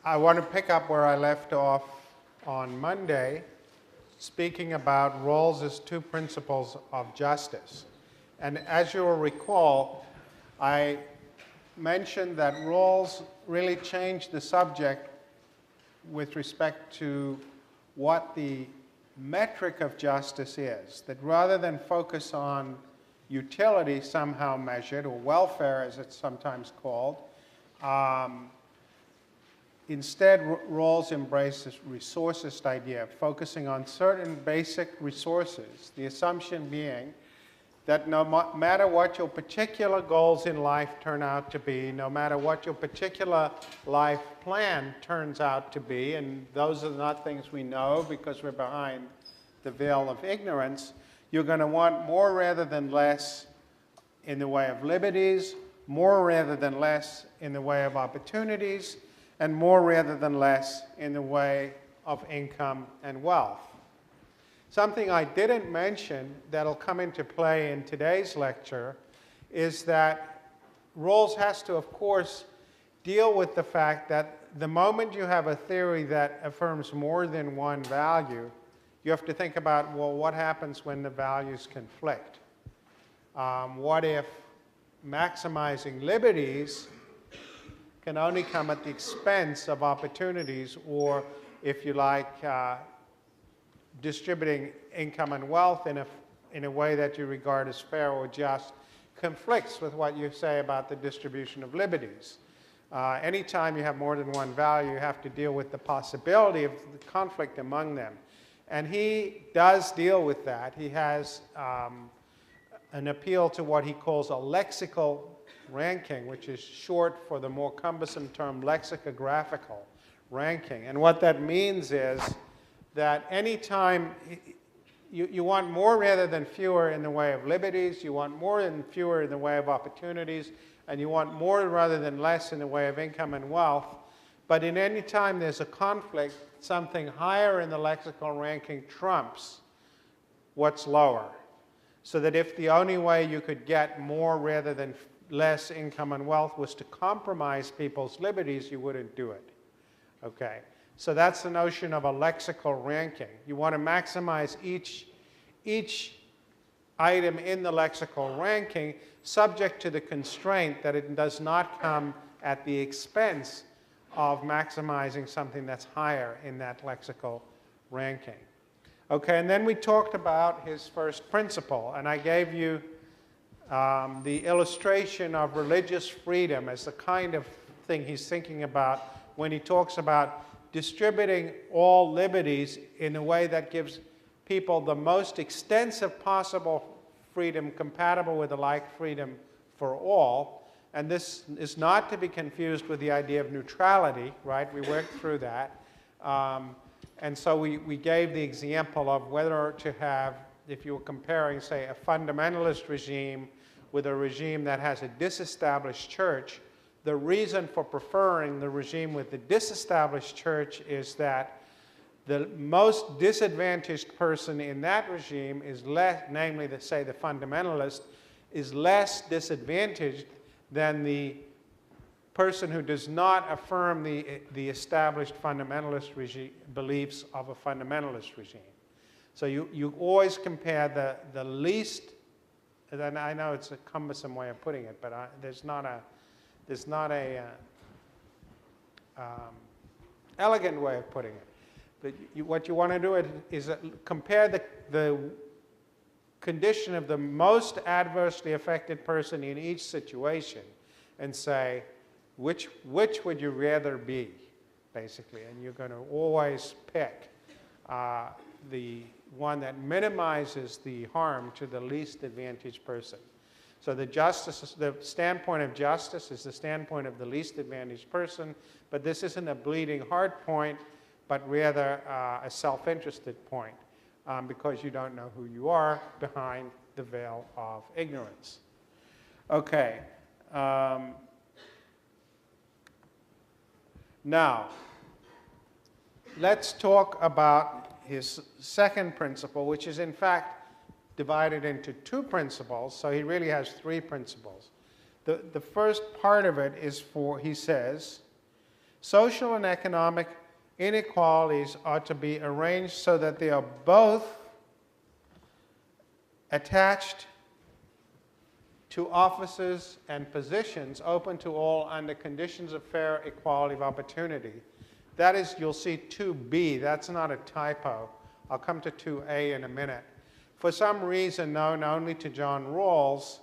I want to pick up where I left off on Monday, speaking about Rawls's two principles of justice. And as you will recall, I mentioned that Rawls really changed the subject with respect to what the metric of justice is. That rather than focus on utility somehow measured, or welfare as it's sometimes called, instead, Rawls embraced this resourcist idea, focusing on certain basic resources, the assumption being that no matter what your particular goals in life turn out to be, no matter what your particular life plan turns out to be, and those are not things we know because we're behind the veil of ignorance, you're going to want more rather than less in the way of liberties, more rather than less in the way of opportunities, and more rather than less in the way of income and wealth. Something I didn't mention that'll come into play in today's lecture is that Rawls has to, of course, deal with the fact that the moment you have a theory that affirms more than one value, you have to think about, well, what happens when the values conflict? What if maximizing liberties can only come at the expense of opportunities, or, if you like, distributing income and wealth in a way that you regard as fair or just conflicts with what you say about the distribution of liberties. Anytime you have more than one value, you have to deal with the possibility of the conflict among them. And he does deal with that. He has an appeal to what he calls a lexical ranking, which is short for the more cumbersome term lexicographical ranking. And what that means is that anytime you want more rather than fewer in the way of liberties, you want more than fewer in the way of opportunities, and you want more rather than less in the way of income and wealth. But in any time there's a conflict, something higher in the lexical ranking trumps what's lower. So that if the only way you could get more rather than less income and wealth was to compromise people's liberties, you wouldn't do it. Okay. So that's the notion of a lexical ranking. You want to maximize each item in the lexical ranking, subject to the constraint that it does not come at the expense of maximizing something that's higher in that lexical ranking. Okay, and then we talked about his first principle, and I gave you the illustration of religious freedom as the kind of thing he's thinking about when he talks about distributing all liberties in a way that gives people the most extensive possible freedom compatible with the like freedom for all. And this is not to be confused with the idea of neutrality, right? We worked through that. And so we gave the example of whether to have, if you were comparing, say, a fundamentalist regime with a regime that has a disestablished church, the reason for preferring the regime with the disestablished church is that the most disadvantaged person in that regime is less, namely, say, the fundamentalist, is less disadvantaged than the person who does not affirm the established fundamentalist beliefs of a fundamentalist regime. So you always compare the least, and I know it's a cumbersome way of putting it, but there's not a elegant way of putting it. But what you want to do is compare the condition of the most adversely affected person in each situation and say, which would you rather be, basically? And you're going to always pick the one that minimizes the harm to the least advantaged person. So the standpoint of justice is the standpoint of the least advantaged person, but this isn't a bleeding heart point, but rather a self-interested point, because you don't know who you are behind the veil of ignorance. Okay. Now, let's talk about his second principle, which is in fact divided into two principles, so he really has three principles. The first part of it is for, he says, Social and economic inequalities are to be arranged so that they are both attached to offices and positions open to all under conditions of fair equality of opportunity. That is, you'll see 2B. That's not a typo. I'll come to 2A in a minute. For some reason known only to John Rawls,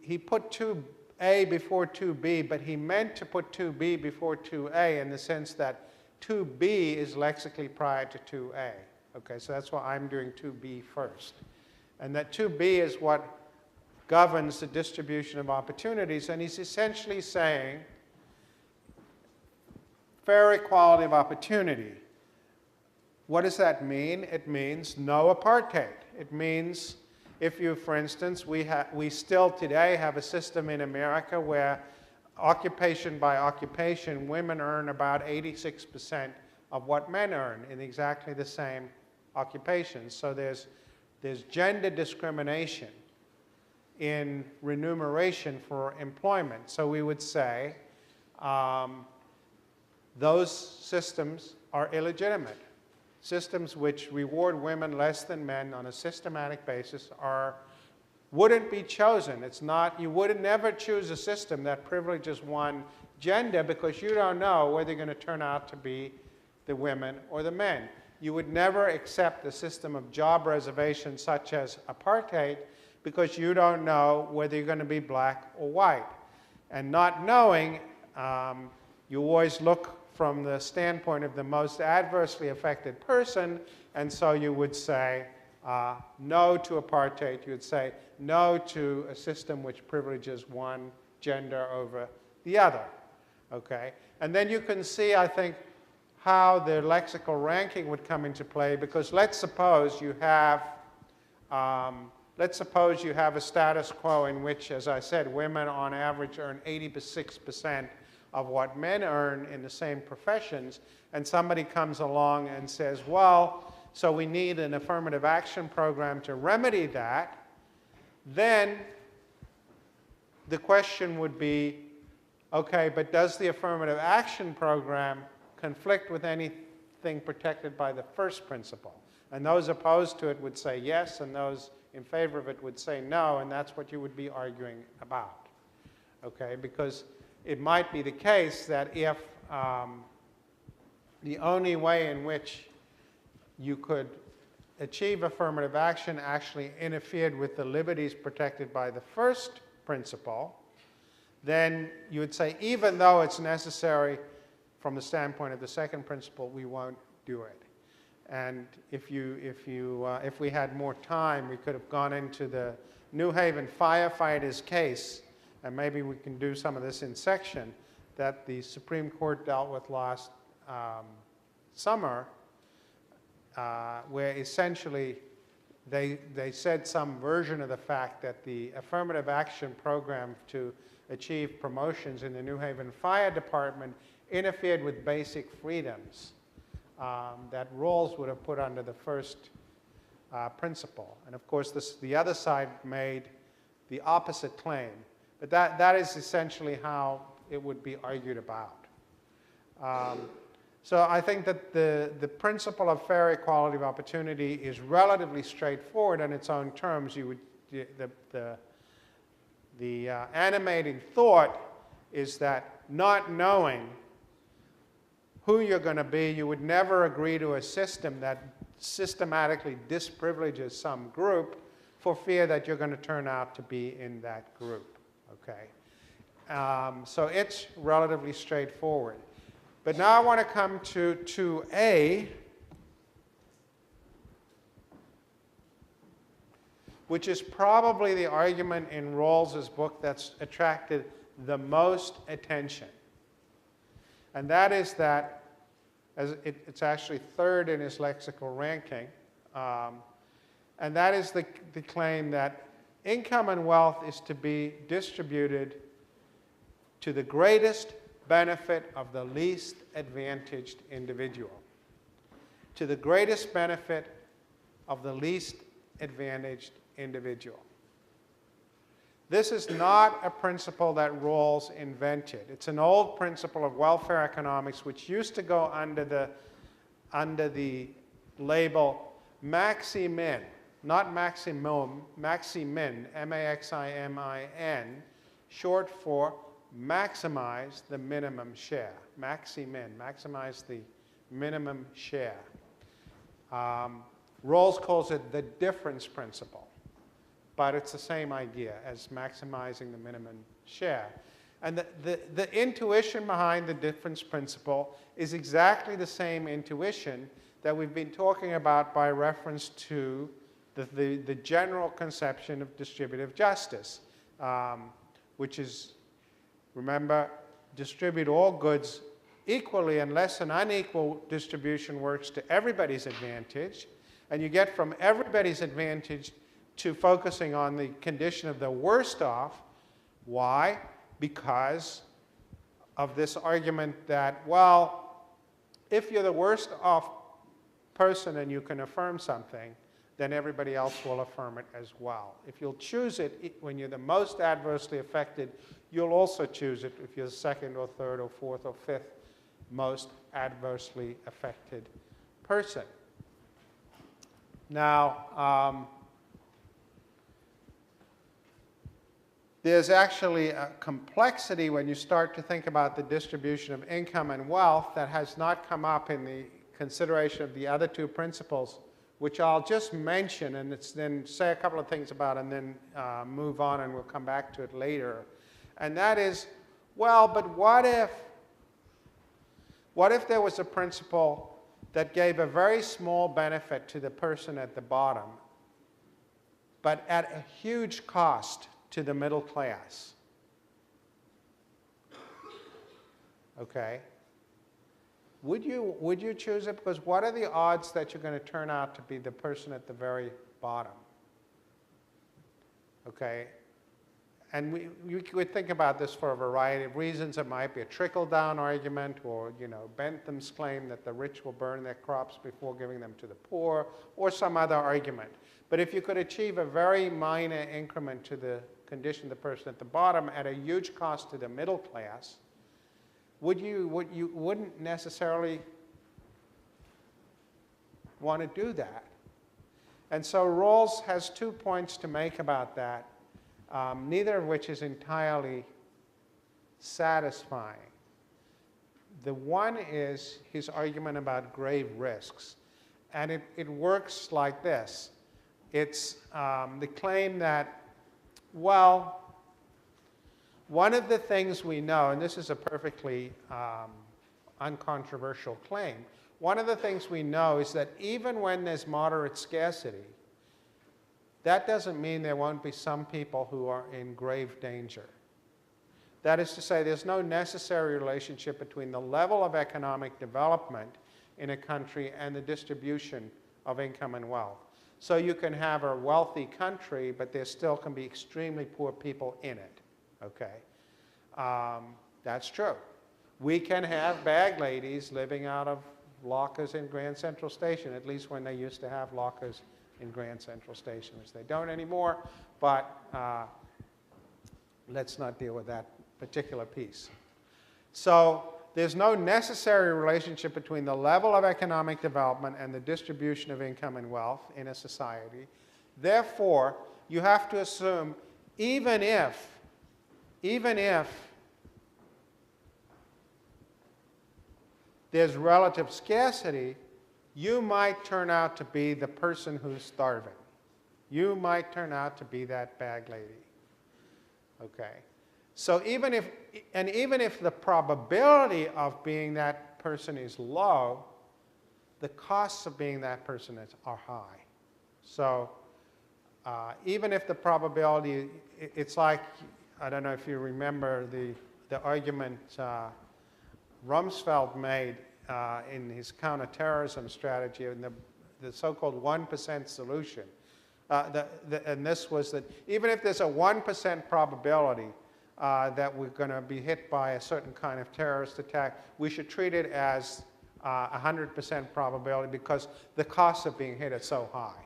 he put 2A before 2B, but he meant to put 2B before 2A in the sense that 2B is lexically prior to 2A. Okay, so that's why I'm doing 2B first. And that 2B is what governs the distribution of opportunities, and he's essentially saying fair equality of opportunity. What does that mean? It means no apartheid. It means if you, for instance, we still today have a system in America where occupation by occupation, women earn about 86% of what men earn in exactly the same occupations. So there's gender discrimination in remuneration for employment. So we would say those systems are illegitimate. Systems which reward women less than men on a systematic basis wouldn't be chosen. It's not, you would never choose a system that privileges one gender because you don't know whether you're going to turn out to be the women or the men. You would never accept a system of job reservation such as apartheid because you don't know whether you're going to be black or white. And not knowing, you always look from the standpoint of the most adversely affected person, and so you would say no to apartheid. You would say no to a system which privileges one gender over the other. Okay? And then you can see, I think, how the lexical ranking would come into play, because let's suppose you have a status quo in which, as I said, women on average earn 86% of what men earn in the same professions, and somebody comes along and says, well, so we need an affirmative action program to remedy that, then the question would be, okay, but does the affirmative action program conflict with anything protected by the first principle? And those opposed to it would say yes, and those in favor of it would say no, and that's what you would be arguing about. Okay, because it might be the case that if the only way in which you could achieve affirmative action actually interfered with the liberties protected by the first principle, then you would say, even though it's necessary from the standpoint of the second principle, we won't do it. And if we had more time, we could have gone into the New Haven firefighters case, and maybe we can do some of this in section, that the Supreme Court dealt with last summer, where essentially they said some version of the fact that the affirmative action program to achieve promotions in the New Haven Fire Department interfered with basic freedoms that Rawls would have put under the first principle. And of course, the other side made the opposite claim. But that is essentially how it would be argued about. So I think that the principle of fair equality of opportunity is relatively straightforward in its own terms. The animating thought is that not knowing who you're going to be, you would never agree to a system that systematically disprivileges some group for fear that you're going to turn out to be in that group. Okay, so it's relatively straightforward. But now I want to come to 2A, which is probably the argument in Rawls's book that's attracted the most attention. And that is that, it's actually third in his lexical ranking, and that is the claim that income and wealth is to be distributed to the greatest benefit of the least advantaged individual. To the greatest benefit of the least advantaged individual. This is not a principle that Rawls invented. It's an old principle of welfare economics which used to go under the label maxi-min, not maximum, maxi-min, M-A-X-I-M-I-N, short for maximize the minimum share. Maxi-min, maximize the minimum share. Rawls calls it the difference principle, but it's the same idea as maximizing the minimum share. And the intuition behind the difference principle is exactly the same intuition that we've been talking about by reference to the general conception of distributive justice, which is, remember, distribute all goods equally unless an unequal distribution works to everybody's advantage. And you get from everybody's advantage to focusing on the condition of the worst off. Why? Because of this argument that, well, if you're the worst off person and you can affirm something, then everybody else will affirm it as well. If you'll choose it when you're the most adversely affected, you'll also choose it if you're the second or third or fourth or fifth most adversely affected person. Now, there's actually a complexity when you start to think about the distribution of income and wealth that has not come up in the consideration of the other two principles, which I'll just mention and then say a couple of things about and then move on, and we'll come back to it later. And that is, well, but what if there was a principle that gave a very small benefit to the person at the bottom, but at a huge cost to the middle class? Okay. Would you choose it? Because what are the odds that you're going to turn out to be the person at the very bottom? Okay. And you could think about this for a variety of reasons. It might be a trickle-down argument, or, you know, Bentham's claim that the rich will burn their crops before giving them to the poor, or some other argument. But if you could achieve a very minor increment to the condition of the person at the bottom at a huge cost to the middle class, you wouldn't necessarily want to do that. And so Rawls has 2 points to make about that, neither of which is entirely satisfying. The one is his argument about grave risks. And it works like this. It's the claim that, well, one of the things we know, and this is a perfectly uncontroversial claim, one of the things we know is that even when there's moderate scarcity, that doesn't mean there won't be some people who are in grave danger. That is to say, there's no necessary relationship between the level of economic development in a country and the distribution of income and wealth. So you can have a wealthy country, but there still can be extremely poor people in it. Okay, that's true. We can have bag ladies living out of lockers in Grand Central Station, at least when they used to have lockers in Grand Central Station, which they don't anymore, but let's not deal with that particular piece. So there's no necessary relationship between the level of economic development and the distribution of income and wealth in a society. Therefore, you have to assume, even if there's relative scarcity, you might turn out to be the person who's starving. You might turn out to be that bag lady. Okay? So even if the probability of being that person is low, the costs of being that person are high. So even if the probability, it's like, I don't know if you remember the argument Rumsfeld made in his counterterrorism strategy, in the so-called 1% solution. And this was that even if there's a 1% probability that we're going to be hit by a certain kind of terrorist attack, we should treat it as 100% probability because the costs of being hit are so high.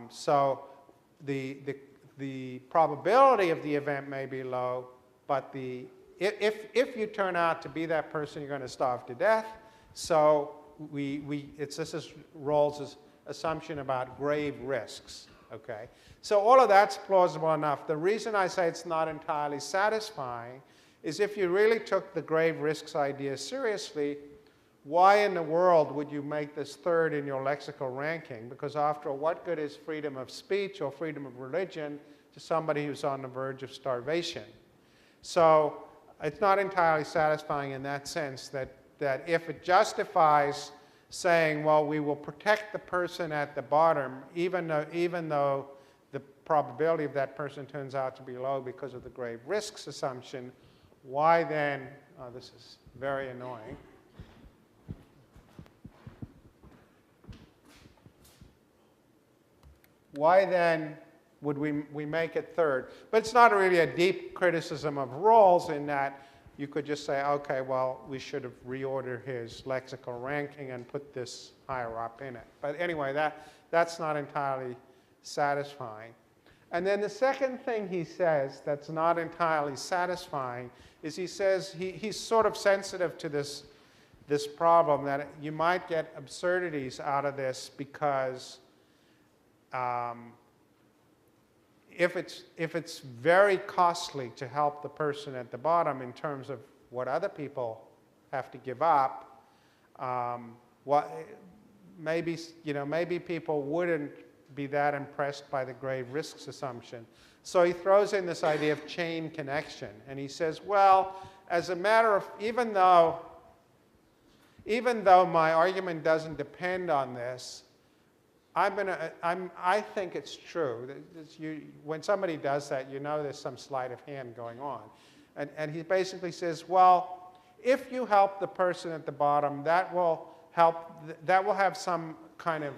So the probability of the event may be low, but if you turn out to be that person, you're going to starve to death. So this is Rawls's assumption about grave risks. Okay, so all of that's plausible enough. The reason I say it's not entirely satisfying is if you really took the grave risks idea seriously, why in the world would you make this third in your lexical ranking? Because after all, what good is freedom of speech or freedom of religion to somebody who's on the verge of starvation? So it's not entirely satisfying in that sense that if it justifies saying, well, we will protect the person at the bottom, even though the probability of that person turns out to be low because of the grave risks assumption, why then, oh, this is very annoying. Why then would we make it third? But it's not really a deep criticism of Rawls in that you could just say, okay, well, we should have reordered his lexical ranking and put this higher up in it. But anyway, that's not entirely satisfying. And then the second thing he says that's not entirely satisfying is he says he's sort of sensitive to this problem that you might get absurdities out of this because if it's very costly to help the person at the bottom in terms of what other people have to give up, maybe people wouldn't be that impressed by the grave risks assumption. So he throws in this idea of chain connection, and he says, well, as a matter of, even though my argument doesn't depend on this, I think it's true. When somebody does that, you know there's some sleight of hand going on. And he basically says, well, if you help the person at the bottom, that will have some kind of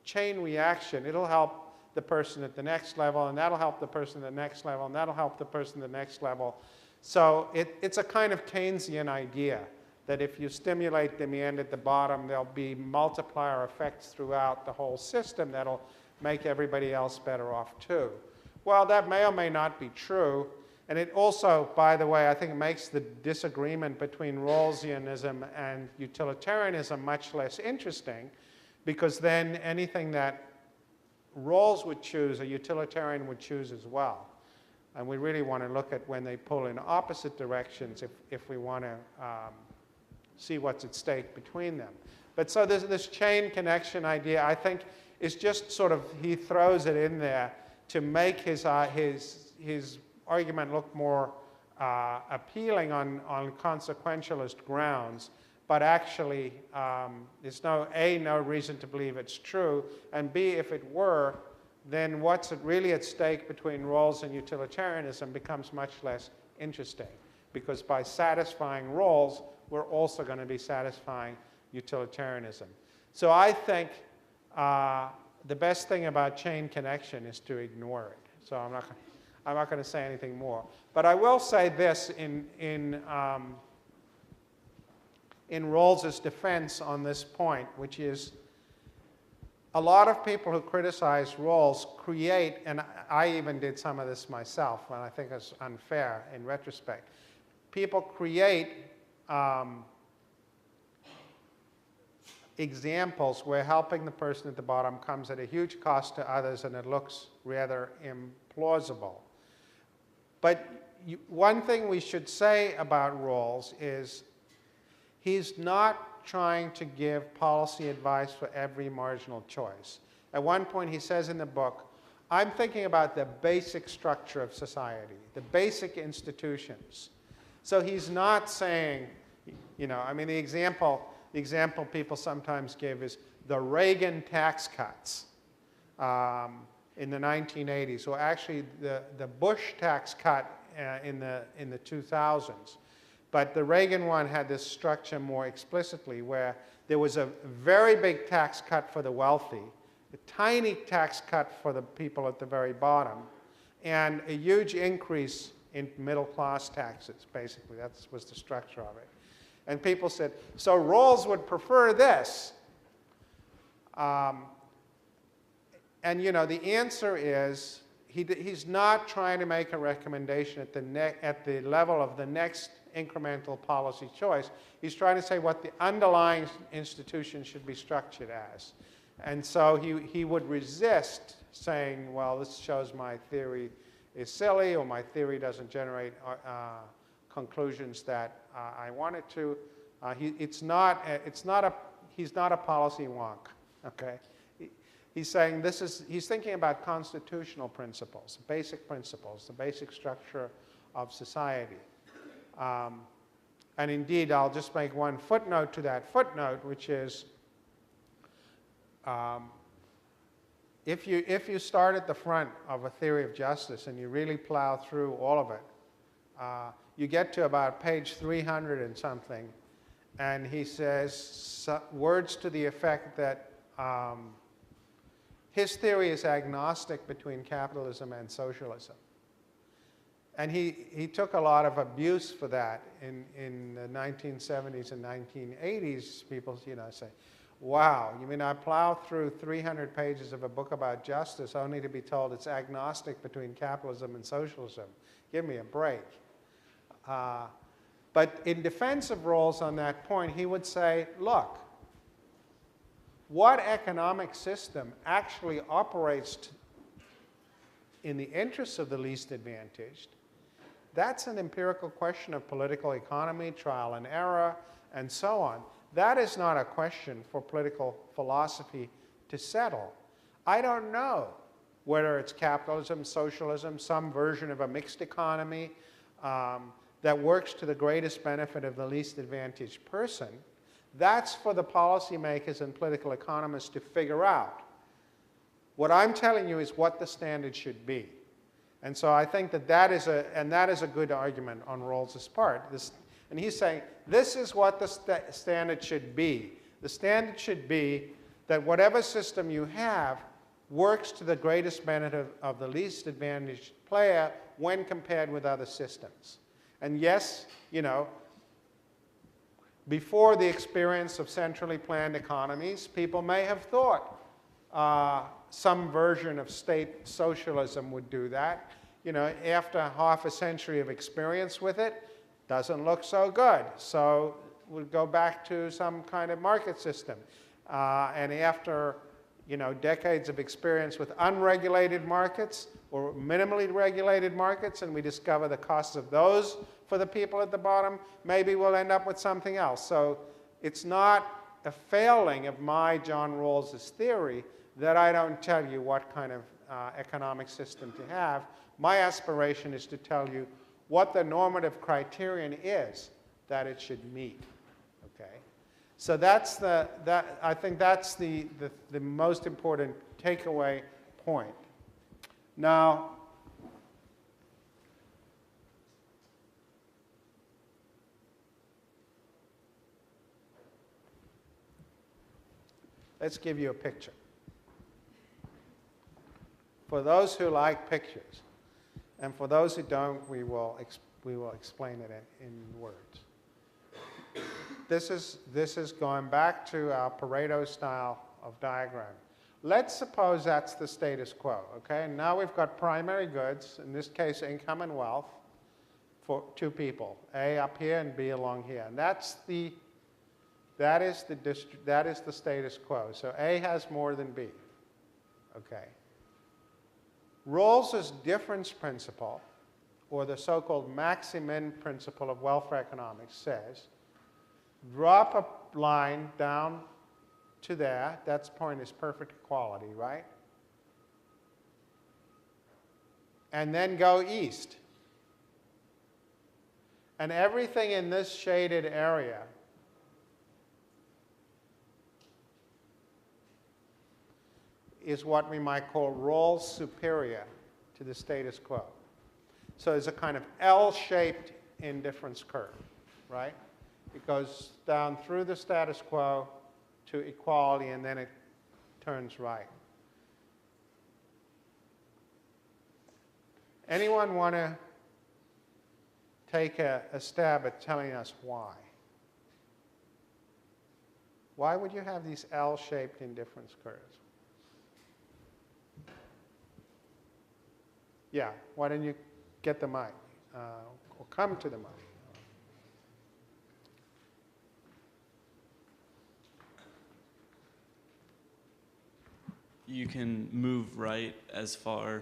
chain reaction. It'll help the person at the next level, and that'll help the person at the next level, and that'll help the person at the next level. So it's a kind of Keynesian idea that if you stimulate demand at the bottom, there'll be multiplier effects throughout the whole system that'll make everybody else better off too. Well, that may or may not be true. And it also, by the way, I think it makes the disagreement between Rawlsianism and utilitarianism much less interesting, because then anything that Rawls would choose, a utilitarian would choose as well. And we really want to look at when they pull in opposite directions if we want to see what's at stake between them. But so this chain connection idea, I think, is just sort of, he throws it in there to make his argument look more appealing on consequentialist grounds. But actually, there's no reason to believe it's true, and B, if it were, then what's really at stake between Rawls and utilitarianism becomes much less interesting, because by satisfying Rawls, we're also going to be satisfying utilitarianism. So I think the best thing about chain connection is to ignore it. So I'm not going to say anything more. But I will say this in Rawls's defense on this point, which is a lot of people who criticize Rawls create, and I even did some of this myself, and I think it's unfair in retrospect. People create examples where helping the person at the bottom comes at a huge cost to others, and it looks rather implausible. But one thing we should say about Rawls is he's not trying to give policy advice for every marginal choice. At one point he says in the book, I'm thinking about the basic structure of society, the basic institutions. So he's not saying, I mean, the example people sometimes give is the Reagan tax cuts in the 1980s, or actually the Bush tax cut in the 2000s. But the Reagan one had this structure more explicitly, where there was a very big tax cut for the wealthy, a tiny tax cut for the people at the very bottom, and a huge increase in middle-class taxes, basically. That was the structure of it. And people said, so Rawls would prefer this. And you know, the answer is he's not trying to make a recommendation at the level of the next incremental policy choice. He's trying to say what the underlying institution should be structured as. And so he would resist saying, well, this shows my theory is silly, or my theory doesn't generate conclusions that I want it to. He's not a policy wonk, okay? He's saying he's thinking about constitutional principles, the basic structure of society. And indeed, I'll just make one footnote to that footnote, which is if you start at the front of a theory of justice and you really plow through all of it, you get to about page 300 and something, and he says words to the effect that his theory is agnostic between capitalism and socialism. And he took a lot of abuse for that in the 1970s and 1980s. People, you know, say, wow, you mean I plow through 300 pages of a book about justice only to be told it's agnostic between capitalism and socialism? Give me a break. But in defense of Rawls on that point, he would say, look, what economic system actually operates in the interests of the least advantaged? That's an empirical question of political economy, trial and error, and so on. That is not a question for political philosophy to settle. I don't know whether it's capitalism, socialism, some version of a mixed economy that works to the greatest benefit of the least advantaged person. That's for the policymakers and political economists to figure out. What I'm telling you is what the standard should be. And so I think that is a good argument on Rawls's part. And he's saying, this is what the standard should be. The standard should be that whatever system you have works to the greatest benefit of the least advantaged player when compared with other systems. And yes, you know, before the experience of centrally planned economies, people may have thought some version of state socialism would do that. You know, after half a century of experience with it, doesn't look so good. So we'll go back to some kind of market system. And after, you know, decades of experience with unregulated markets or minimally regulated markets, and we discover the costs of those for the people at the bottom, maybe we'll end up with something else. So it's not a failing of my John Rawls's theory that I don't tell you what kind of economic system to have. My aspiration is to tell you what the normative criterion is that it should meet. Okay? So I think that's the most important takeaway point. Now, let's give you a picture. For those who like pictures, and for those who don't, we will explain it in words. This is going back to our Pareto style of diagram. Let's suppose that's the status quo, okay? And now we've got primary goods, in this case income and wealth, for two people, A up here and B along here. And that is the status quo. So A has more than B, okay? Rawls's difference principle, or the so-called maximin principle of welfare economics, says drop a line down to there. That point is perfect equality, right? And then go east. And everything in this shaded area is what we might call Rawls superior to the status quo. So it's a kind of L-shaped indifference curve, right? It goes down through the status quo to equality, and then it turns right. Anyone want to take a stab at telling us why? Why would you have these L-shaped indifference curves? Yeah, why don't you get the mic or come to the mic? You can move right as far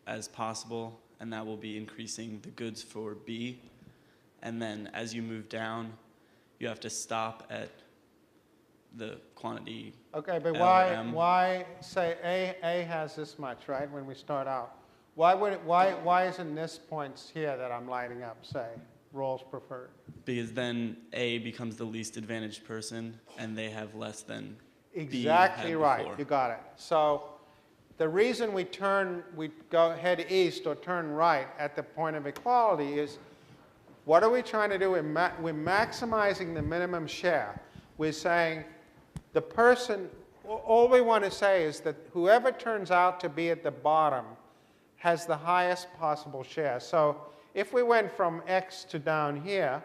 as possible, and that will be increasing the goods for B. And then as you move down, you have to stop at the quantity. Okay, but L, M. why say A has this much, right, when we start out? Why isn't this points here that I'm lighting up, say, Rawlss preferred? Because then A becomes the least advantaged person, and they have less than Exactly B had right. before. You got it. So the reason we go head east or turn right at the point of equality is, what are we trying to do? We're maximizing the minimum share. We're saying the person, all we want to say is that whoever turns out to be at the bottom has the highest possible share. So if we went from X to down here,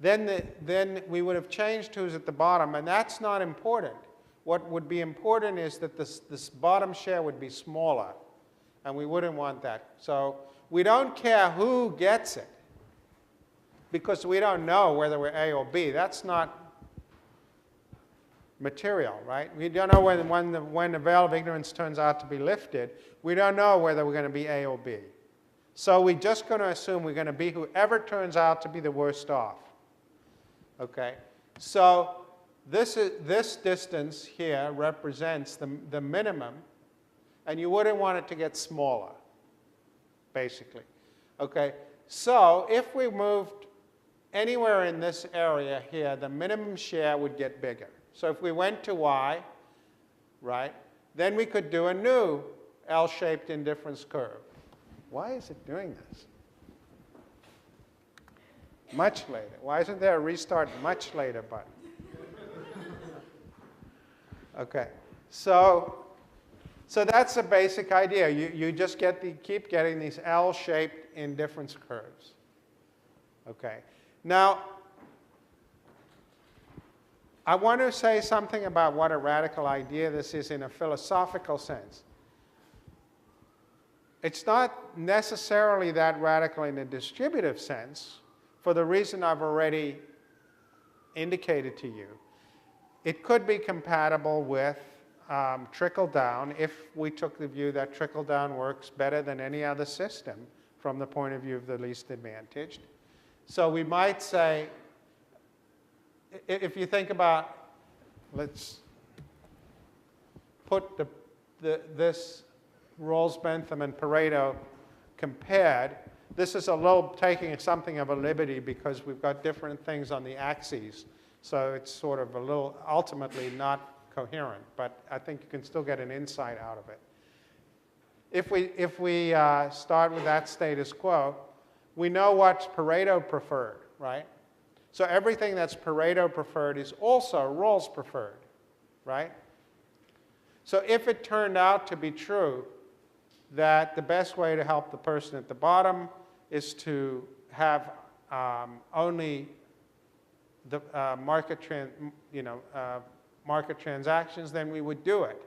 then we would have changed who's at the bottom, and that's not important. What would be important is that this bottom share would be smaller, and we wouldn't want that. So we don't care who gets it, because we don't know whether we're A or B. That's not material, right? We don't know when the veil of ignorance turns out to be lifted. We don't know whether we're going to be A or B. So we're just going to assume we're going to be whoever turns out to be the worst off. Okay? So this distance here represents the minimum, and you wouldn't want it to get smaller, basically. Okay? So if we moved anywhere in this area here, the minimum share would get bigger. So if we went to Y, right, then we could do a new L-shaped indifference curve. Why is it doing this? Much later. Why isn't there a restart much later button? Okay, so that's the basic idea. You just keep getting these L-shaped indifference curves. Okay, now I want to say something about what a radical idea this is in a philosophical sense. It's not necessarily that radical in a distributive sense, for the reason I've already indicated to you. It could be compatible with trickle down if we took the view that trickle down works better than any other system from the point of view of the least advantaged. So we might say, if you think about, let's put this Rawlss, Bentham, and Pareto compared. This is a little taking something of a liberty because we've got different things on the axes. So it's sort of a little ultimately not coherent, but I think you can still get an insight out of it. If we start with that status quo, we know what's Pareto preferred, right? So everything that's Pareto preferred is also Rawlss preferred, right? So if it turned out to be true that the best way to help the person at the bottom is to have only the market transactions, then we would do it.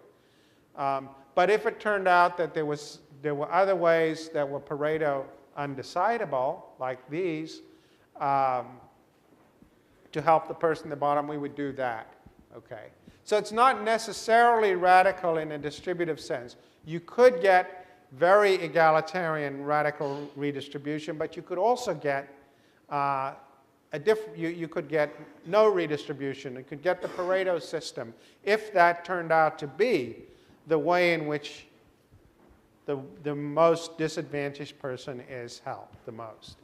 But if it turned out that there were other ways that were Pareto undecidable, like these, to help the person at the bottom, we would do that. Okay. So it's not necessarily radical in a distributive sense. You could get very egalitarian radical redistribution, but you could also get you could get no redistribution. You could get the Pareto system if that turned out to be the way in which the most disadvantaged person is helped the most.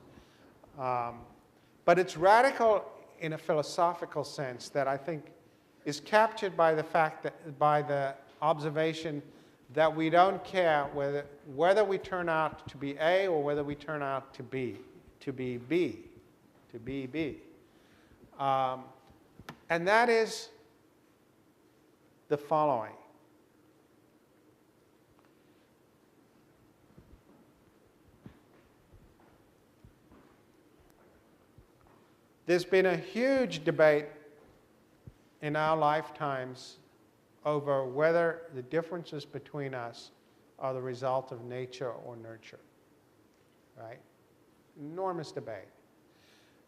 But it's radical in a philosophical sense that I think is captured by the fact that, by the observation that we don't care whether we turn out to be A or whether we turn out to be B. And that is the following. There's been a huge debate in our lifetimes over whether the differences between us are the result of nature or nurture. right? Enormous debate.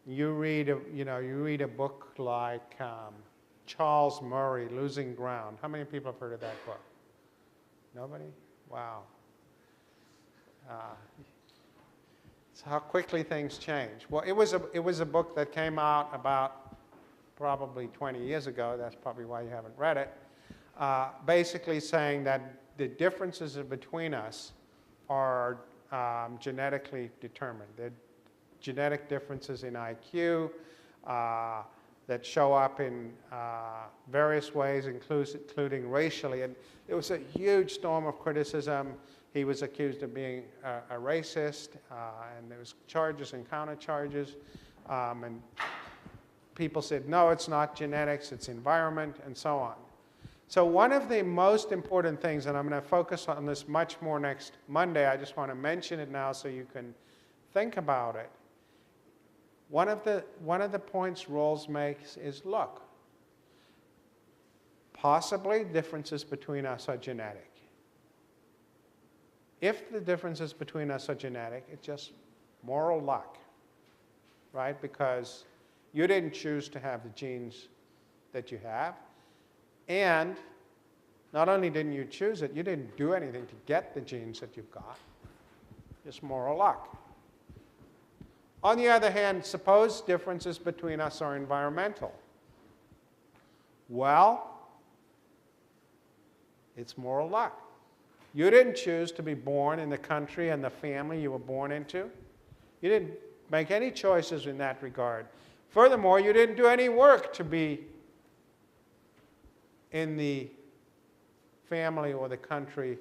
You read a book like Charles Murray, Losing Ground. How many people have heard of that book? Nobody? Wow. It's how quickly things change. Well, it was a book that came out about probably 20 years ago. That's probably why you haven't read it. Basically saying that the differences between us are genetically determined. They're genetic differences in IQ that show up in various ways, including racially. And there was a huge storm of criticism. He was accused of being a racist, and there was charges and countercharges. And people said, no, it's not genetics, it's environment, and so on. So one of the most important things, and I'm going to focus on this much more next Monday, I just want to mention it now so you can think about it. One of the points Rawls makes is, look, possibly differences between us are genetic. If the differences between us are genetic, it's just moral luck, right? Because you didn't choose to have the genes that you have, and not only didn't you choose it, you didn't do anything to get the genes that you've got. Just moral luck. On the other hand, suppose differences between us are environmental. Well, it's moral luck. You didn't choose to be born in the country and the family you were born into. You didn't make any choices in that regard. Furthermore, you didn't do any work to be in the family or the country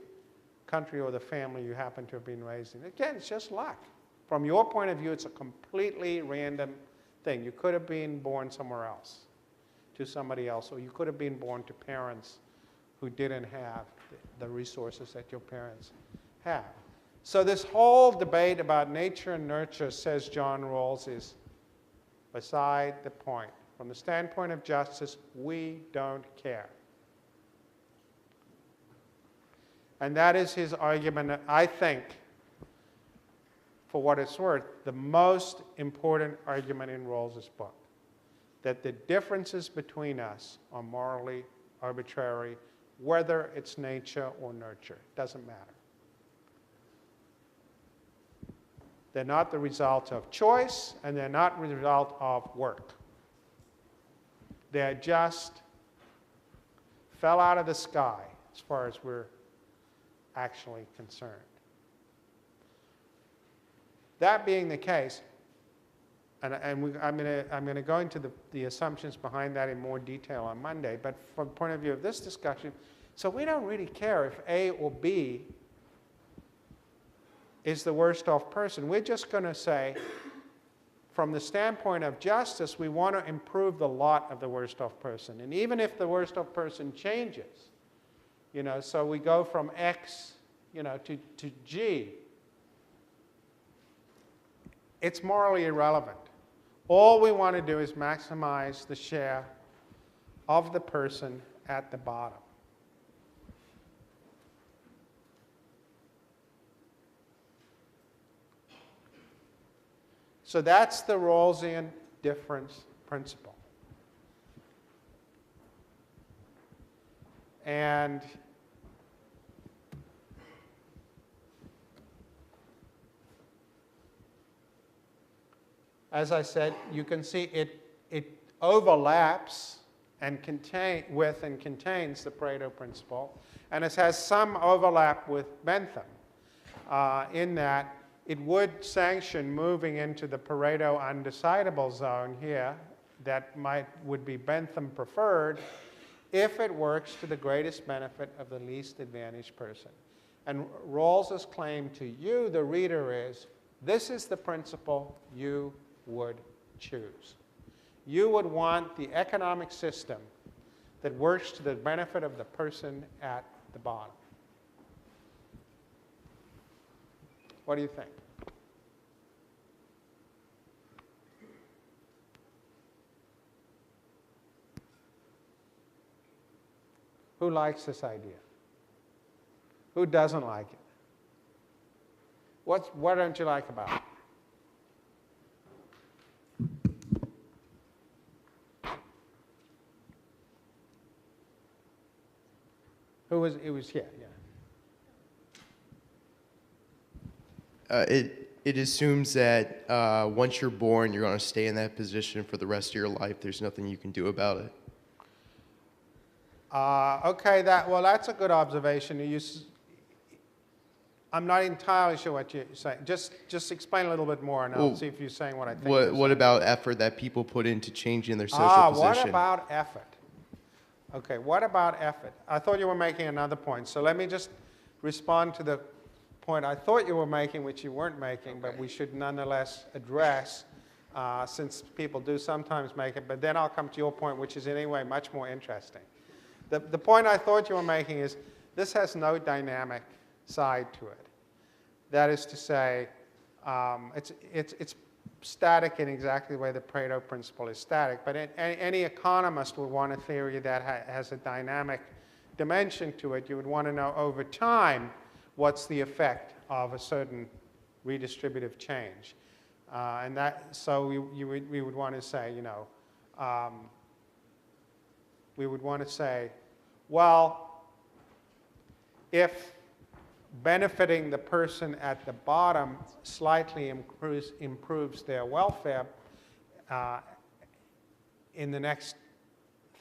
or the family you happen to have been raised in. Again, it's just luck. From your point of view, it's a completely random thing. You could have been born somewhere else, to somebody else, or you could have been born to parents who didn't have the resources that your parents have. So this whole debate about nature and nurture, says John Rawls, is beside the point. From the standpoint of justice, we don't care. And that is his argument, I think, for what it's worth, the most important argument in Rawls's book, that the differences between us are morally arbitrary, whether it's nature or nurture. It doesn't matter. They're not the result of choice, and they're not the result of work. They just fell out of the sky as far as we're actually concerned. That being the case, I'm going to go into the assumptions behind that in more detail on Monday, but from the point of view of this discussion, so we don't really care if A or B is the worst off person. We're just going to say, from the standpoint of justice, we want to improve the lot of the worst off person. And even if the worst off person changes, so we go from X, to G, it's morally irrelevant. All we want to do is maximize the share of the person at the bottom. So that's the Rawlsian difference principle. And as I said, you can see it overlaps and contains the Pareto principle, and it has some overlap with Bentham in that it would sanction moving into the Pareto undecidable zone here that would be Bentham preferred if it works to the greatest benefit of the least advantaged person. And Rawls's claim to you, the reader, is this is the principle you would choose. You would want the economic system that works to the benefit of the person at the bottom. What do you think? Who likes this idea? Who doesn't like it? What don't you like about it? It was here, yeah. It assumes that once you're born, you're going to stay in that position for the rest of your life. There's nothing you can do about it. Okay, that's a good observation. I'm not entirely sure what you're saying. Just explain a little bit more, and I'll see if you're saying what I think. What about effort that people put into changing their social position? What about effort? Okay, what about effort? I thought you were making another point, so let me just respond to the point I thought you were making, which you weren't making, but we should nonetheless address, since people do sometimes make it, but then I'll come to your point, which is anyway much more interesting. The point I thought you were making is this has no dynamic side to it. That is to say, it's static in exactly the way the Pareto principle is static, but any economist would want a theory that has a dynamic dimension to it. You would want to know over time what's the effect of a certain redistributive change. So we would want to say, we would want to say, well, if benefiting the person at the bottom slightly improves their welfare in the next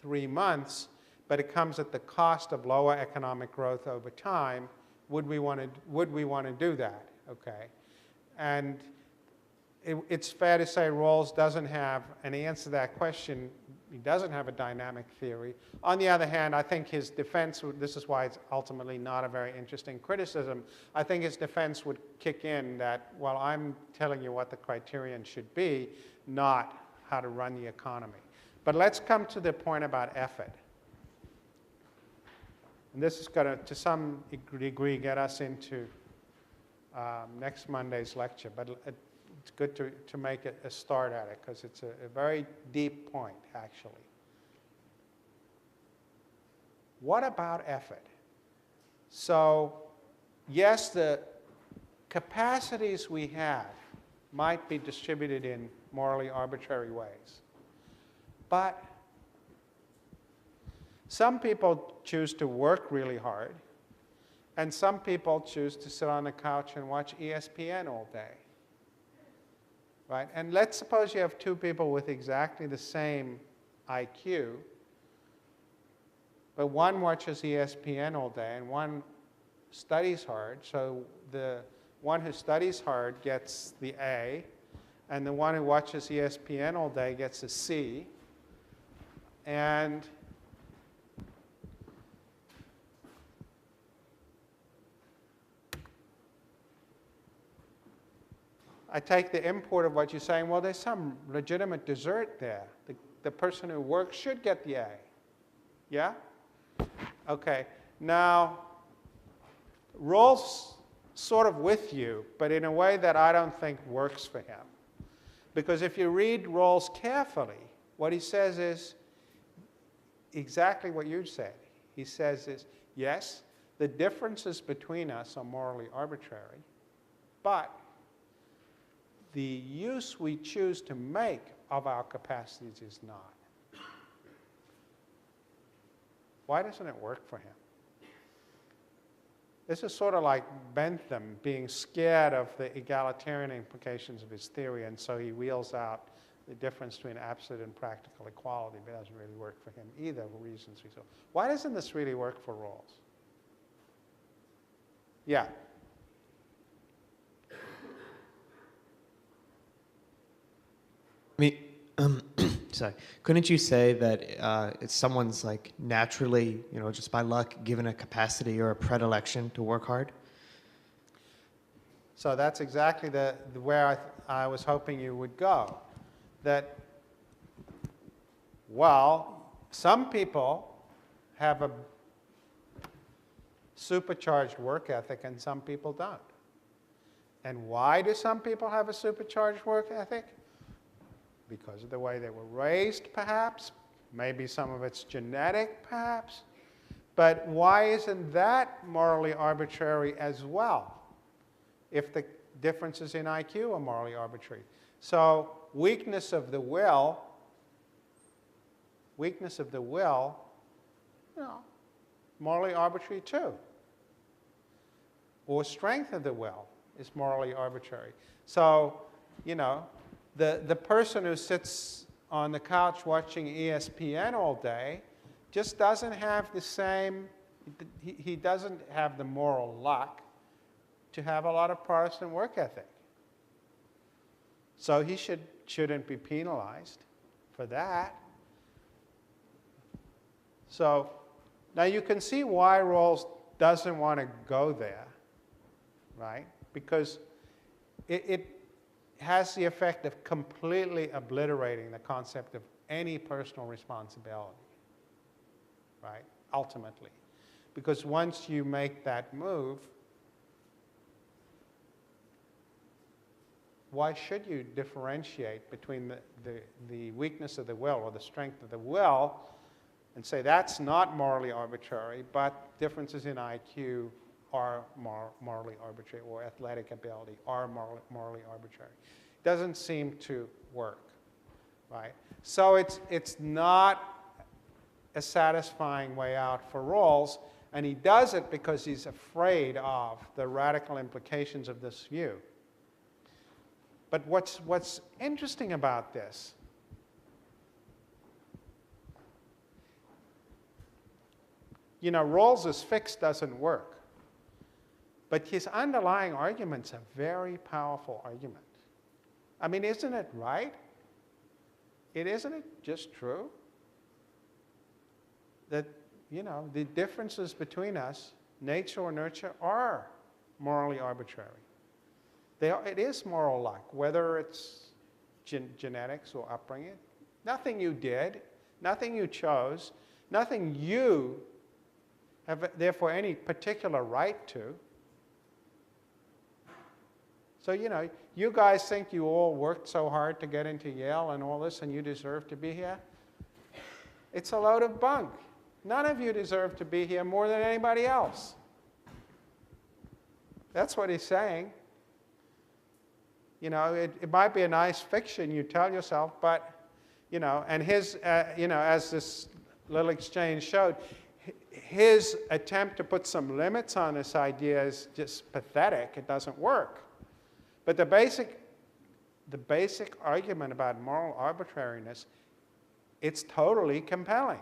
3 months, but it comes at the cost of lower economic growth over time, would we want to do that? Okay, and it's fair to say Rawls doesn't have an answer to that question. He doesn't have a dynamic theory. On the other hand, I think his defense, this is why it's ultimately not a very interesting criticism, I think his defense would kick in that, well, I'm telling you what the criterion should be, not how to run the economy. But let's come to the point about effort. And this is going to some degree, get us into next Monday's lecture. But it's good to make a start at it, because it's a very deep point, actually. What about effort? So, yes, the capacities we have might be distributed in morally arbitrary ways. But some people choose to work really hard, and some people choose to sit on the couch and watch ESPN all day. Right? And let's suppose you have two people with exactly the same IQ, but one watches ESPN all day and one studies hard. So the one who studies hard gets the A, and the one who watches ESPN all day gets a C. And I take the import of what you're saying, well, there's some legitimate desert there. The person who works should get the A. Yeah? Okay. Now, Rawls sort of with you, but in a way that I don't think works for him. Because if you read Rawls carefully, what he says is exactly what you said. He says is, yes, the differences between us are morally arbitrary, but the use we choose to make of our capacities is not. Why doesn't it work for him? This is sort of like Bentham being scared of the egalitarian implications of his theory, and so he wheels out the difference between absolute and practical equality, but it doesn't really work for him either for reasons we saw. Why doesn't this really work for Rawls? Yeah. I mean, sorry. Couldn't you say that if someone's like naturally, just by luck, given a capacity or a predilection to work hard? So that's exactly where I was hoping you would go. That, well, some people have a supercharged work ethic and some people don't. And why do some people have a supercharged work ethic? Because of the way they were raised, perhaps. Maybe some of it's genetic, perhaps. But why isn't that morally arbitrary as well? If the differences in IQ are morally arbitrary. So weakness of the will, you know, morally arbitrary too. Or strength of the will is morally arbitrary. So, you know, the person who sits on the couch watching ESPN all day just doesn't have the same, he doesn't have the moral luck to have a lot of Protestant work ethic. So he shouldn't be penalized for that. So now you can see why Rawls doesn't want to go there, right? Because it has the effect of completely obliterating the concept of any personal responsibility, right? Ultimately. Because once you make that move, why should you differentiate between the weakness of the will or the strength of the will and say that's not morally arbitrary, but differences in IQ are morally arbitrary, or athletic ability are morally arbitrary? It doesn't seem to work, right? So it's not a satisfying way out for Rawls, and he does it because he's afraid of the radical implications of this view. But what's interesting about this you know, Rawls's fix doesn't work. But his underlying argument's a very powerful argument. I mean, isn't it right? Isn't it just true? That, you know, the differences between us, nature or nurture, are morally arbitrary. It is moral luck, whether it's genetics or upbringing. Nothing you did, nothing you chose, nothing you have therefore any particular right to. So, you know, you guys think you all worked so hard to get into Yale and all this and you deserve to be here? It's a load of bunk. None of you deserve to be here more than anybody else. That's what he's saying. You know, it might be a nice fiction you tell yourself, but, you know, and his, you know, as this little exchange showed, his attempt to put some limits on this idea is just pathetic. It doesn't work. But the basic argument about moral arbitrariness, it's totally compelling.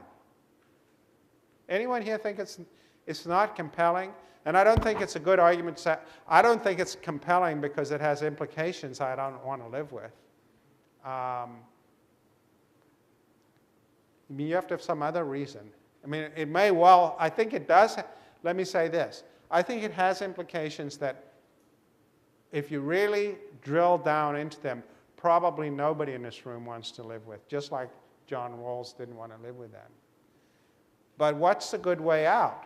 Anyone here think it's not compelling? And I don't think it's a good argument. I don't think it's compelling because it has implications I don't want to live with. I mean, you have to have some other reason. I mean, it may well, I think it does. Let me say this. I think it has implications that if you really drill down into them, probably nobody in this room wants to live with, just like John Rawls didn't want to live with them. But what's the good way out?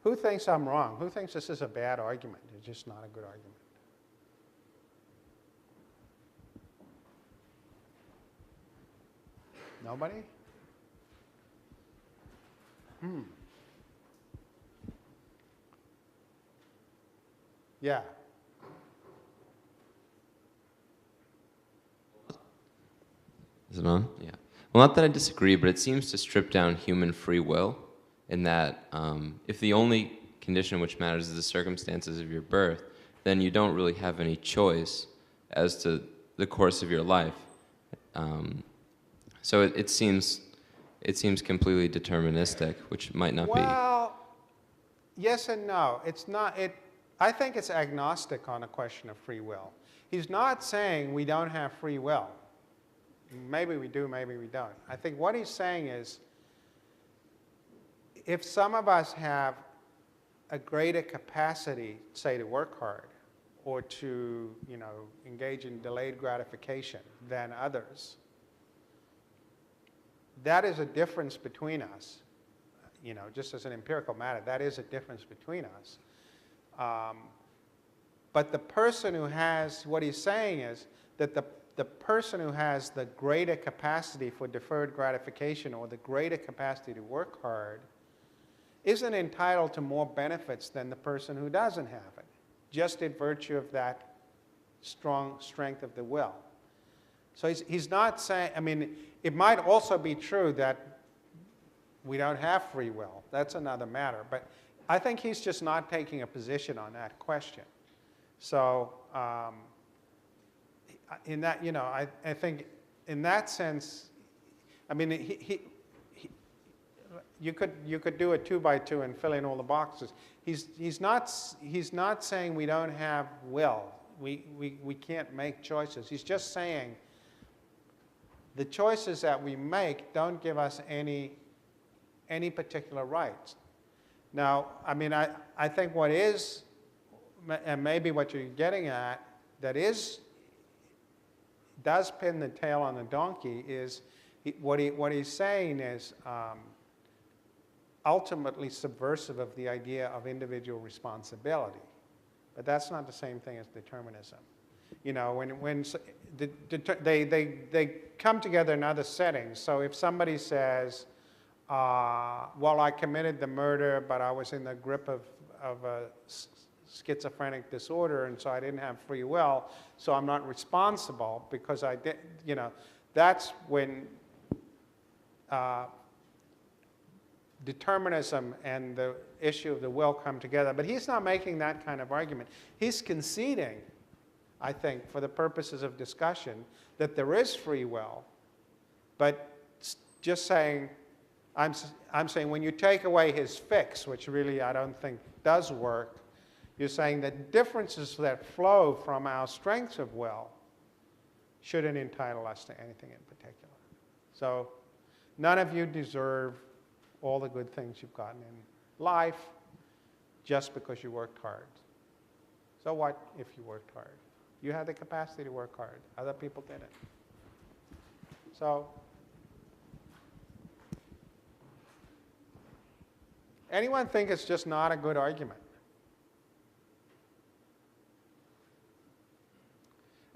Who thinks I'm wrong? Who thinks this is a bad argument? It's just not a good argument. Nobody? Yeah. Is it on? Yeah. Well, not that I disagree, but it seems to strip down human free will in that if the only condition which matters is the circumstances of your birth, then you don't really have any choice as to the course of your life. So it seems completely deterministic, which might not be. Well, yes and no. It's not. I think it's agnostic on a question of free will. He's not saying we don't have free will. Maybe we do, maybe we don't. I think what he's saying is, if some of us have a greater capacity, say, to work hard or to, you know, engage in delayed gratification than others, that is a difference between us. You know, just as an empirical matter, that is a difference between us. But the person who has, what he's saying is that the person who has the greater capacity for deferred gratification or the greater capacity to work hard isn't entitled to more benefits than the person who doesn't have it, just in virtue of that strong strength of the will. So he's not saying, I mean, it might also be true that we don't have free will. That's another matter. But I think he's just not taking a position on that question. So in that, I think in that sense, I mean, you could do a 2x2 and fill in all the boxes. He's not saying we don't have will. We can't make choices. He's just saying the choices that we make don't give us any particular rights. Now, I mean, I think what is, and maybe what you're getting at, that does pin the tail on the donkey is what he's saying is ultimately subversive of the idea of individual responsibility. But that's not the same thing as determinism. When they come together in other settings. So if somebody says, well, I committed the murder, but I was in the grip of a schizophrenic disorder, and so I didn't have free will, so I'm not responsible because I did, that's when determinism and the issue of the will come together. But he's not making that kind of argument. He's conceding, I think, for the purposes of discussion, that there is free will, but just saying, I'm saying when you take away his fix, which really I don't think does work, you're saying that differences that flow from our strengths of will shouldn't entitle us to anything in particular. So none of you deserve all the good things you've gotten in life just because you worked hard. So what if you worked hard? You had the capacity to work hard. Other people didn't. So anyone think it's just not a good argument?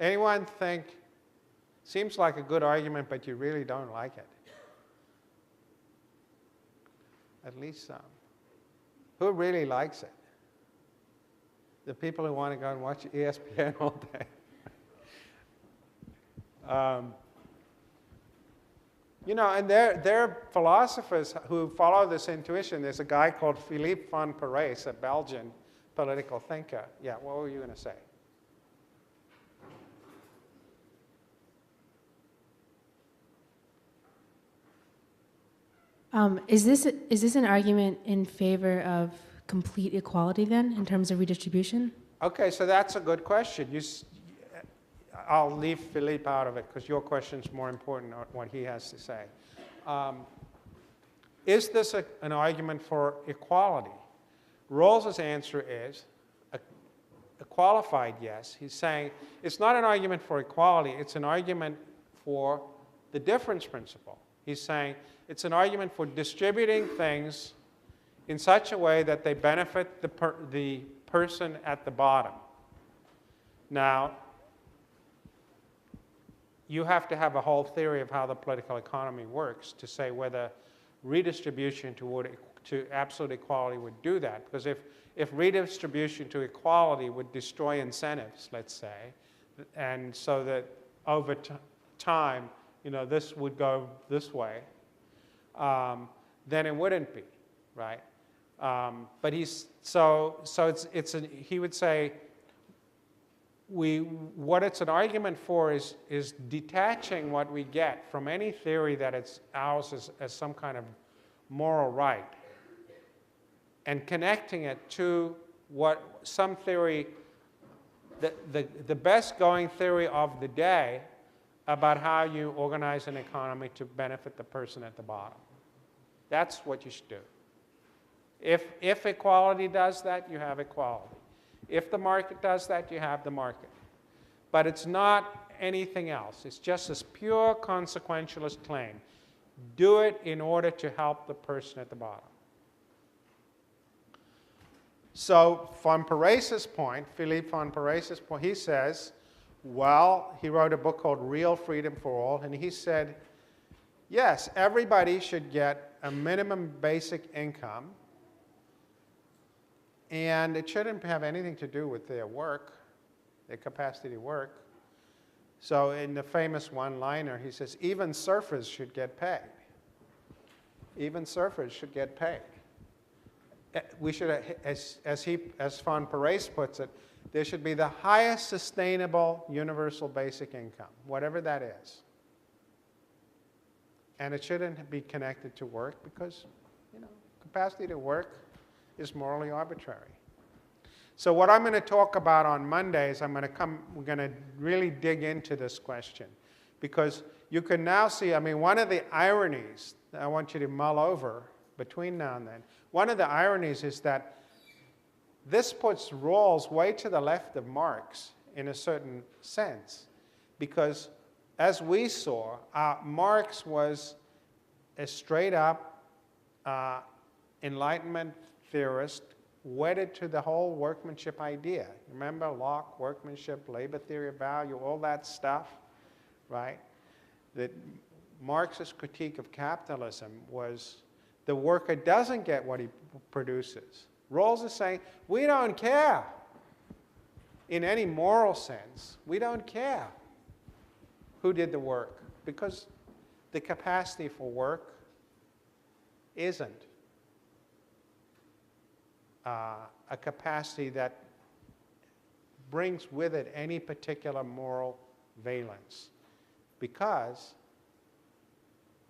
Anyone think, seems like a good argument, but you really don't like it? At least some. Who really likes it? The people who want to go and watch ESPN all day. And there are philosophers who follow this intuition. There's a guy called Philippe von Parijs, a Belgian political thinker. Yeah, what were you going to say? Is this an argument in favor of complete equality then, in terms of redistribution? Okay, so that's a good question. I'll leave Philippe out of it because your question's more important than what he has to say. Is this an argument for equality? Rawls's answer is a qualified yes. He's saying it's not an argument for equality, it's an argument for the difference principle. He's saying it's an argument for distributing things in such a way that they benefit the person at the bottom. Now, you have to have a whole theory of how the political economy works to say whether redistribution to absolute equality would do that. Because if redistribution to equality would destroy incentives, let's say, and so that over time, this would go this way, then it wouldn't be, right? But he would say what it's an argument for is detaching what we get from any theory that it's ours as some kind of moral right and connecting it to what some theory, the best going theory of the day about how you organize an economy to benefit the person at the bottom. That's what you should do. If equality does that, you have equality. If the market does that, you have the market. But it's not anything else. It's just this pure consequentialist claim. Do it in order to help the person at the bottom. So von Parijs's point, Philippe von Parijs's point, he says, Well, he wrote a book called Real Freedom for All, and he said, yes, everybody should get a minimum basic income, and it shouldn't have anything to do with their work, their capacity to work. So in the famous one-liner, he says, even surfers should get paid. Even surfers should get paid. We should, as Von Pares puts it, there should be the highest sustainable universal basic income, whatever that is. And it shouldn't be connected to work because, capacity to work is morally arbitrary. So what I'm going to talk about on Monday is we're going to really dig into this question, because you can now see, one of the ironies that I want you to mull over between now and then, one of the ironies is that this puts Rawls way to the left of Marx in a certain sense, because as we saw, Marx was a straight-up Enlightenment theorist wedded to the whole workmanship idea. Remember Locke, workmanship, labor theory of value, all that stuff, right? That Marx's critique of capitalism was the worker doesn't get what he produces. Rawls is saying, we don't care. In any moral sense, we don't care who did the work, because the capacity for work isn't a capacity that brings with it any particular moral valence because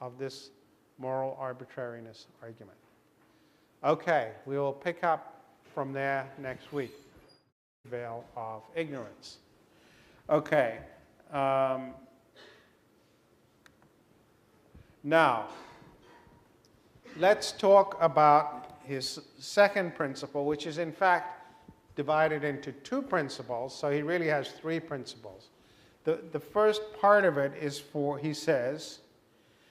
of this moral arbitrariness argument. Okay, we will pick up from there next week. Veil of ignorance. Okay. Now, let's talk about his second principle, which is in fact divided into two principles, so he really has three principles. The first part of it is he says,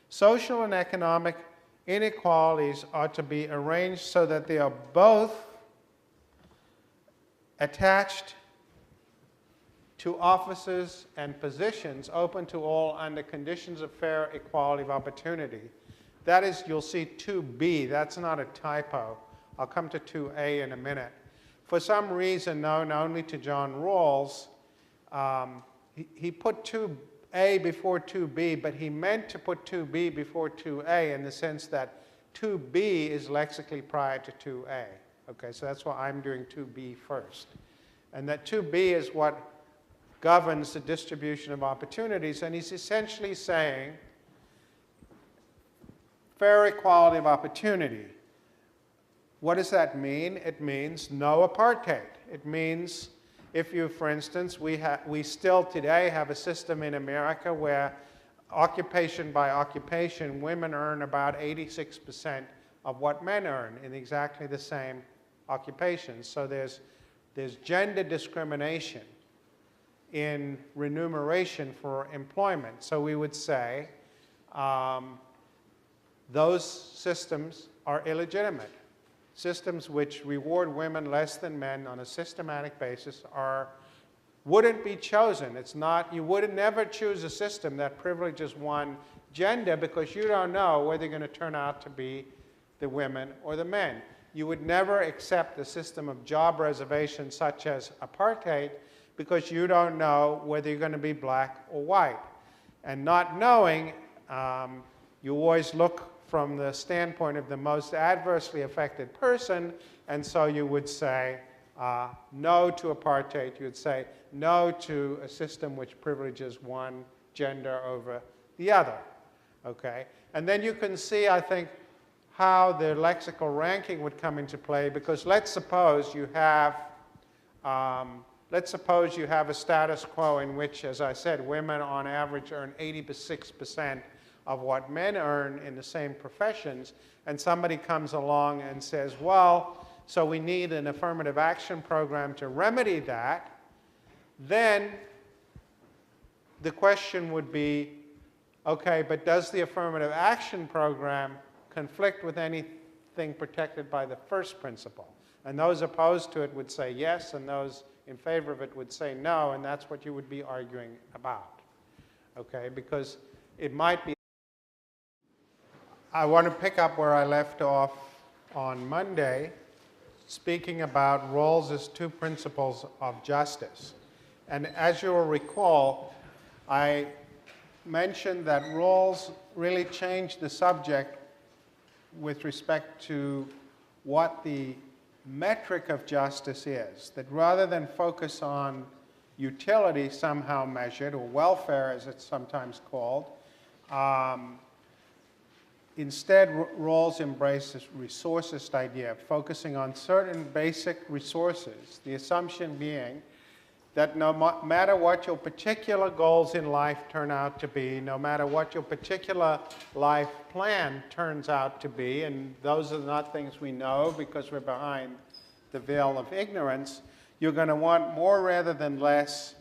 social and economic inequalities are to be arranged so that they are both attached to offices and positions open to all under conditions of fair equality of opportunity. That is, you'll see 2B. That's not a typo. I'll come to 2A in a minute. For some reason known only to John Rawls, he put 2A before 2B, but he meant to put 2B before 2A in the sense that 2B is lexically prior to 2A. Okay, so that's why I'm doing 2B first. And that 2B is what governs the distribution of opportunities, and he's essentially saying fair equality of opportunity. What does that mean? It means no apartheid. It means if you, for instance, we still today have a system in America where occupation by occupation, women earn about 86% of what men earn in exactly the same occupations. So there's gender discrimination in remuneration for employment. So we would say those systems are illegitimate. Systems which reward women less than men on a systematic basis wouldn't be chosen. It's not, you would never choose a system that privileges one gender because you don't know whether you're going to turn out to be the women or the men. You would never accept a system of job reservation such as apartheid because you don't know whether you're going to be black or white. And not knowing, you always look from the standpoint of the most adversely affected person, and so you would say no to apartheid. You would say no to a system which privileges one gender over the other. Okay? And then you can see, I think, how the lexical ranking would come into play, because let's suppose you have a status quo in which, as I said, women on average earn 86% of what men earn in the same professions, and somebody comes along and says, well, so we need an affirmative action program to remedy that, then the question would be, okay, but does the affirmative action program conflict with anything protected by the first principle? And those opposed to it would say yes, and those in favor of it would say no, and that's what you would be arguing about. Okay, because it might be. I want to pick up where I left off on Monday, speaking about Rawls's two principles of justice. And as you'll recall, I mentioned that Rawls really changed the subject with respect to what the metric of justice is, that rather than focus on utility somehow measured, or welfare as it's sometimes called, instead Rawls embraced this resourcist idea of focusing on certain basic resources, the assumption being that no matter what your particular goals in life turn out to be, no matter what your particular life plan turns out to be, and those are not things we know because we're behind the veil of ignorance, you're going to want more rather than less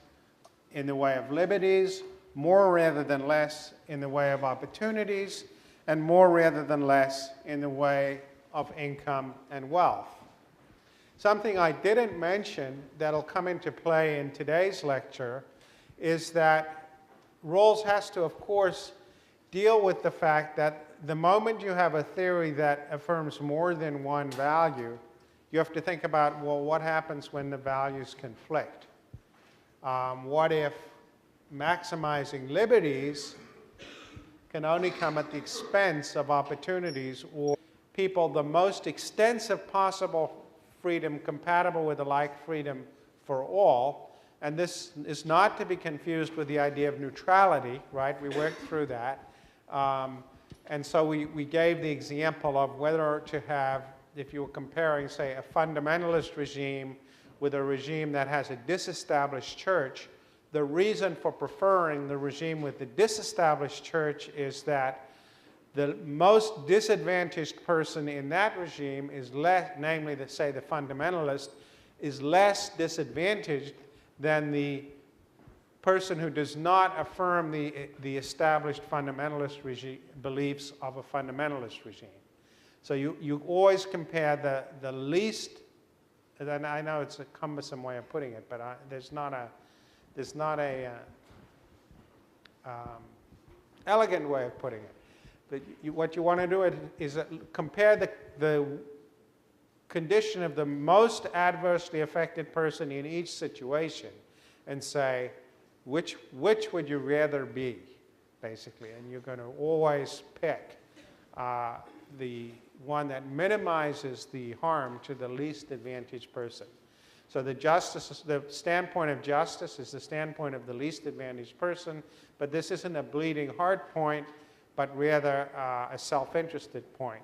in the way of liberties, more rather than less in the way of opportunities, and more rather than less in the way of income and wealth. Something I didn't mention that'll come into play in today's lecture is that Rawls has to, of course, deal with the fact that the moment you have a theory that affirms more than one value, you have to think about, well, what happens when the values conflict? What if maximizing liberties can only come at the expense of opportunities, or people the most extensive possible freedom compatible with the like freedom for all? And this is not to be confused with the idea of neutrality, right? We worked through that. And so we gave the example of whether to have, if you were comparing, say, a fundamentalist regime with a regime that has a disestablished church, the reason for preferring the regime with the disestablished church is that the most disadvantaged person in that regime is less, namely, say, the fundamentalist, is less disadvantaged than the person who does not affirm the established fundamentalist beliefs of a fundamentalist regime. So you always compare the least, and I know it's a cumbersome way of putting it, but there's not a elegant way of putting it. But what you want to do is compare the condition of the most adversely affected person in each situation and say, which would you rather be, basically? And you're going to always pick the one that minimizes the harm to the least advantaged person. So the standpoint of justice is the standpoint of the least advantaged person, but this isn't a bleeding heart point, but rather a self-interested point,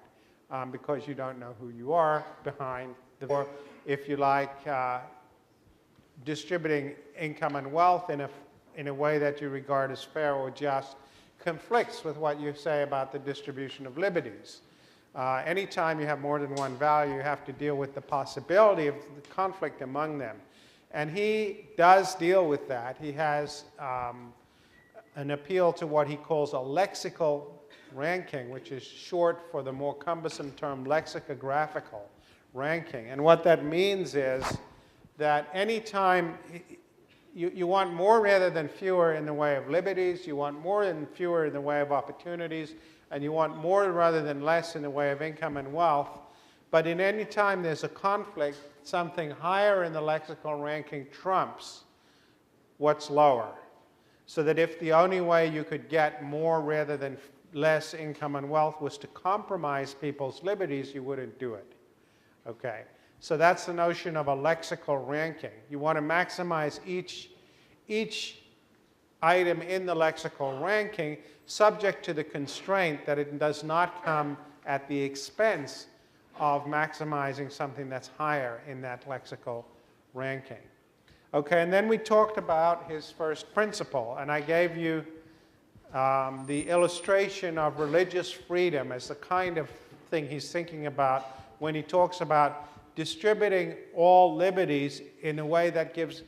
because you don't know who you are behind the, or if you like, distributing income and wealth in a way that you regard as fair or just conflicts with what you say about the distribution of liberties. Anytime you have more than one value, you have to deal with the possibility of the conflict among them. And he does deal with that. He has an appeal to what he calls a lexical ranking, which is short for the more cumbersome term lexicographical ranking. And what that means is that anytime you want more rather than fewer in the way of liberties, you want more than fewer in the way of opportunities, and you want more rather than less in the way of income and wealth. But in any time there's a conflict, something higher in the lexical ranking trumps what's lower. So that if the only way you could get more rather than less income and wealth was to compromise people's liberties, you wouldn't do it. Okay? So that's the notion of a lexical ranking. You want to maximize each item in the lexical ranking, subject to the constraint that it does not come at the expense of maximizing something that's higher in that lexical ranking. Okay, and then we talked about his first principle, and I gave you the illustration of religious freedom as the kind of thing he's thinking about when he talks about distributing all liberties in a way that gives